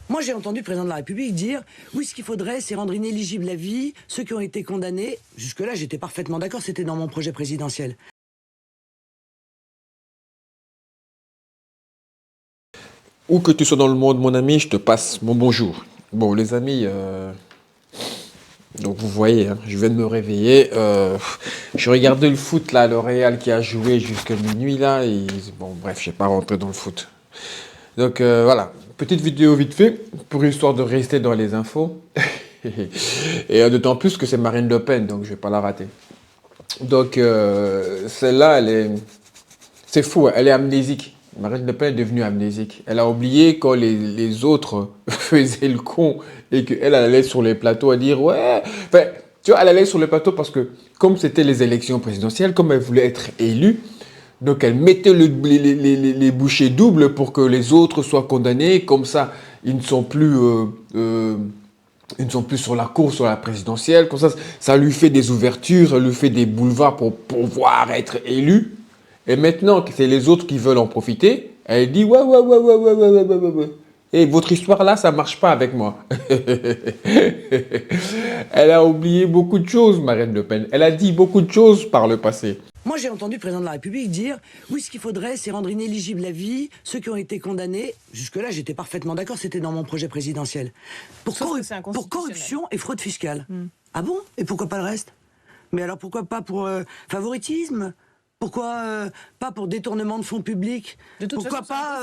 Moi, j'ai entendu le président de la République dire « Oui, ce qu'il faudrait, c'est rendre inéligible à vie ceux qui ont été condamnés. » Jusque-là, j'étais parfaitement d'accord, c'était dans mon projet présidentiel. Où que tu sois dans le monde, mon ami, je te passe mon bonjour. Bon, les amis, donc vous voyez, hein, je viens de me réveiller. Je regardais le foot, là, le Real qui a joué jusqu'à minuit, là. Et, bon, bref, je n'ai pas rentré dans le foot. Donc voilà, petite vidéo vite fait, pour histoire de rester dans les infos. Et d'autant plus que c'est Marine Le Pen, donc je ne vais pas la rater. Donc celle-là, c'est fou, elle est amnésique. Marine Le Pen est devenue amnésique. Elle a oublié quand les autres faisaient le con et qu'elle allait sur les plateaux à dire ouais. Enfin, tu vois, elle allait sur les plateaux parce que comme c'était les élections présidentielles, comme elle voulait être élue, donc elle mettait les bouchées doubles pour que les autres soient condamnés. Comme ça, ils ne sont plus, ils ne sont plus sur la course, sur la présidentielle. Comme ça lui fait des ouvertures, ça lui fait des boulevards pour pouvoir être élu. Et maintenant que c'est les autres qui veulent en profiter, elle dit ouais, ouais, ouais, ouais, ouais, ouais, ouais, ouais, ouais, ouais. Et votre histoire là, ça marche pas avec moi. Elle a oublié beaucoup de choses, Marine Le Pen. Elle a dit beaucoup de choses par le passé. Moi, j'ai entendu le président de la République dire « Oui, ce qu'il faudrait, c'est rendre inéligible à vie ceux qui ont été condamnés. » Jusque-là, j'étais parfaitement d'accord, c'était dans mon projet présidentiel. Pour corruption et fraude fiscale. Ah bon? Et pourquoi pas le reste? Mais alors pourquoi pas pour favoritisme? Pourquoi pas pour détournement de fonds publics? Pourquoi pas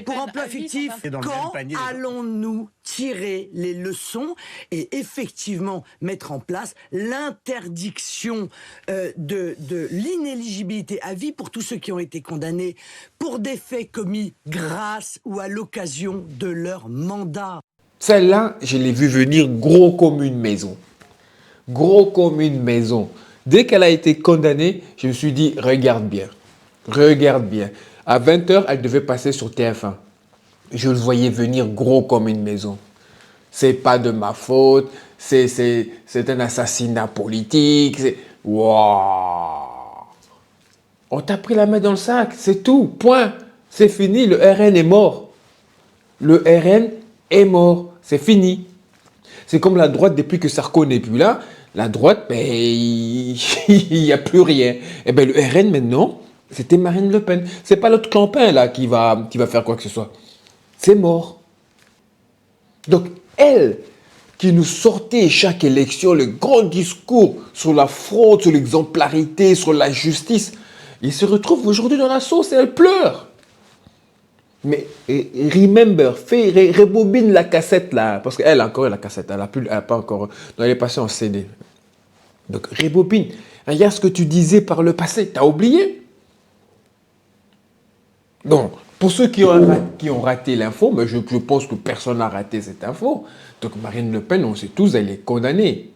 pour emploi fictif? Quand allons-nous tirer les leçons et effectivement mettre en place l'interdiction de l'inéligibilité à vie pour tous ceux qui ont été condamnés pour des faits commis grâce ou à l'occasion de leur mandat? Celle-là, je l'ai vue venir gros comme une maison. Gros comme une maison. Dès qu'elle a été condamnée, je me suis dit, regarde bien. Regarde bien. À 20h, elle devait passer sur TF1. Je le voyais venir gros comme une maison. C'est pas de ma faute. C'est un assassinat politique. Waouh! On t'a pris la main dans le sac. C'est tout. Point. C'est fini. Le RN est mort. Le RN est mort. C'est fini. C'est comme la droite, depuis que Sarko n'est plus là, la droite, ben, il n'y a plus rien. Et bien, le RN, maintenant, c'était Marine Le Pen. C'est pas l'autre Clampin, là, qui va faire quoi que ce soit. C'est mort. Donc, elle, qui nous sortait chaque élection le grand discours sur la fraude, sur l'exemplarité, sur la justice, il se retrouve aujourd'hui dans la sauce et elle pleure. Mais remember, rebobine la cassette là, parce qu'elle a encore la cassette, elle a pas encore, elle est passée en CD. Donc rebobine, regarde ce que tu disais par le passé, t'as oublié. Donc, pour ceux qui ont raté l'info, mais je pense que personne n'a raté cette info. Donc Marine Le Pen, on sait tous, elle est condamnée.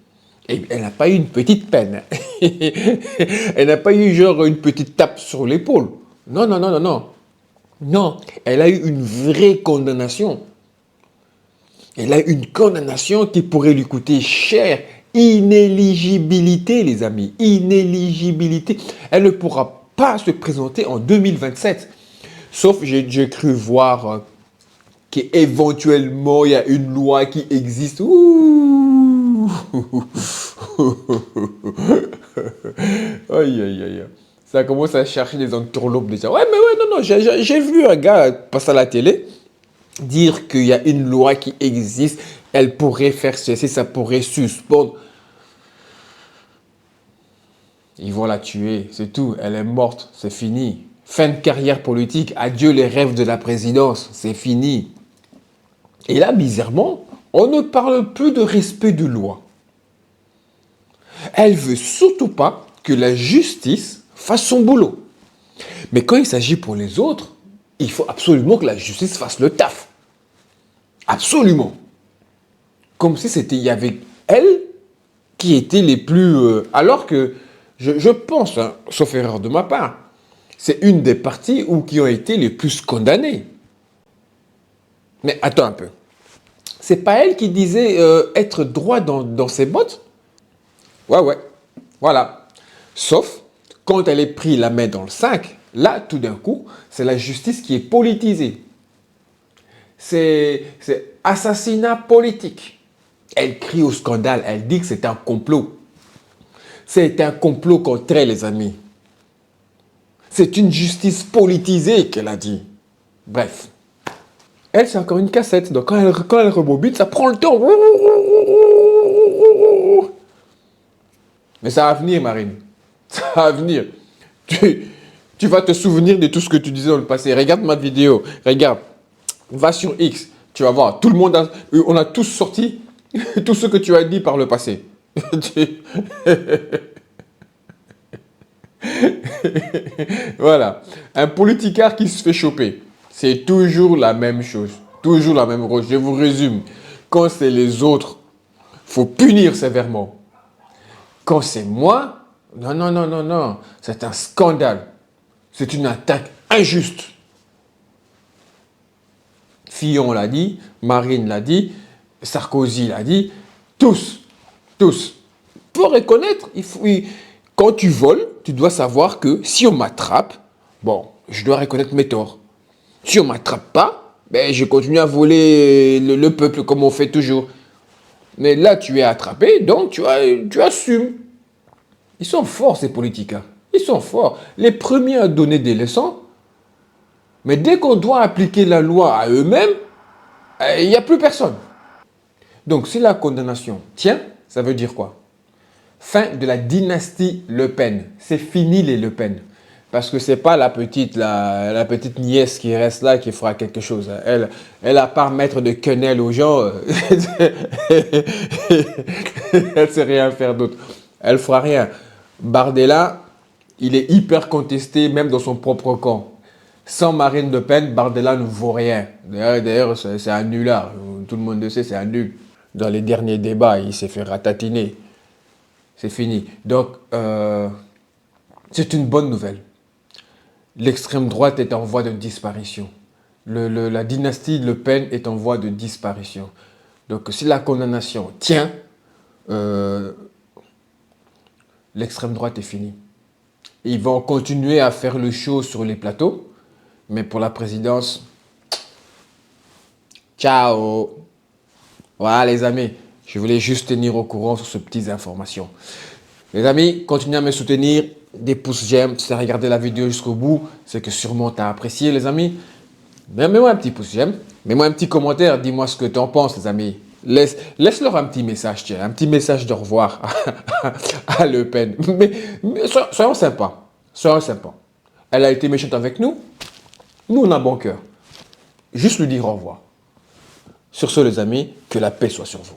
Et elle n'a pas eu une petite peine. Elle n'a pas eu genre une petite tape sur l'épaule. Non, non, non, non, non. Non, elle a eu une vraie condamnation. Elle a eu une condamnation qui pourrait lui coûter cher. Inéligibilité, les amis. Inéligibilité. Elle ne pourra pas se présenter en 2027. Sauf, j'ai cru voir qu'éventuellement, il y a une loi qui existe. Ouh. Aïe, aïe, aïe. Ça commence à chercher des entourloupes déjà. Ouais, mais ouais, non, non, j'ai vu un gars passer à la télé dire qu'il y a une loi qui existe, elle pourrait faire ceci, ça pourrait suspendre. Ils vont la tuer, c'est tout, elle est morte, c'est fini. Fin de carrière politique, adieu les rêves de la présidence, c'est fini. Et là, bizarrement, on ne parle plus de respect de loi. Elle veut surtout pas que la justice fasse son boulot. Mais quand il s'agit pour les autres, il faut absolument que la justice fasse le taf. Absolument. Comme si il y avait elle qui était les plus... alors que je pense, hein, sauf erreur de ma part, c'est une des parties qui ont été les plus condamnées. Mais attends un peu. C'est pas elle qui disait être droit dans ses bottes? Ouais, ouais. Voilà. Sauf quand elle est pris la main dans le sac, là, tout d'un coup, c'est la justice qui est politisée. c'est assassinat politique. Elle crie au scandale, elle dit que c'est un complot. C'est un complot contre elle, les amis. C'est une justice politisée qu'elle a dit. Bref. Elle, c'est encore une cassette. Donc, quand elle rebobine, ça prend le temps. Mais ça va venir, Marine. Ça va venir. Tu vas te souvenir de tout ce que tu disais dans le passé. Regarde ma vidéo. Regarde. Va sur X. Tu vas voir. Tout le monde on a tous sorti tout ce que tu as dit par le passé. Voilà. Un politicard qui se fait choper. C'est toujours la même chose. Toujours la même chose. Je vous résume. Quand c'est les autres, il faut punir sévèrement. Quand c'est moi, non, non, non, non, non. C'est un scandale. C'est une attaque injuste. Fillon l'a dit, Marine l'a dit, Sarkozy l'a dit. Tous. Tous. Pour reconnaître, quand tu voles, tu dois savoir que si on m'attrape, bon, je dois reconnaître mes torts. Si on ne m'attrape pas, ben, je continue à voler le peuple comme on fait toujours. Mais là, tu es attrapé, donc tu assumes. Ils sont forts, ces politiques. Ils sont forts. Les premiers à donner des leçons. Mais dès qu'on doit appliquer la loi à eux-mêmes, il n'y a plus personne. Donc, si la condamnation tient, ça veut dire quoi? Fin de la dynastie Le Pen. C'est fini les Le Pen. Parce que ce n'est pas la petite nièce qui reste là qui fera quelque chose. Elle à part mettre de quenelle aux gens, elle ne sait rien faire d'autre. Elle ne fera rien. Bardella, il est hyper contesté même dans son propre camp. Sans Marine Le Pen, Bardella ne vaut rien. D'ailleurs, c'est un nulard. Tout le monde le sait, c'est un nul. Dans les derniers débats, il s'est fait ratatiner. C'est fini. Donc, c'est une bonne nouvelle. L'extrême droite est en voie de disparition. La dynastie Le Pen est en voie de disparition. Donc, si la condamnation tient, l'extrême droite est finie. Ils vont continuer à faire le show sur les plateaux, mais pour la présidence, ciao. Voilà les amis, je voulais juste tenir au courant sur ces petites informations. Les amis, continuez à me soutenir. Des pouces j'aime, si tu as regardé la vidéo jusqu'au bout, c'est que sûrement tu as apprécié les amis. Mets-moi un petit pouce j'aime, mets-moi un petit commentaire, dis-moi ce que tu en penses les amis. Laisse-leur un petit message, tiens, un petit message de revoir à Le Pen. Mais soyons sympas, soyons sympas. Elle a été méchante avec nous, nous on a bon cœur. Juste lui dire au revoir. Sur ce les amis, que la paix soit sur vous.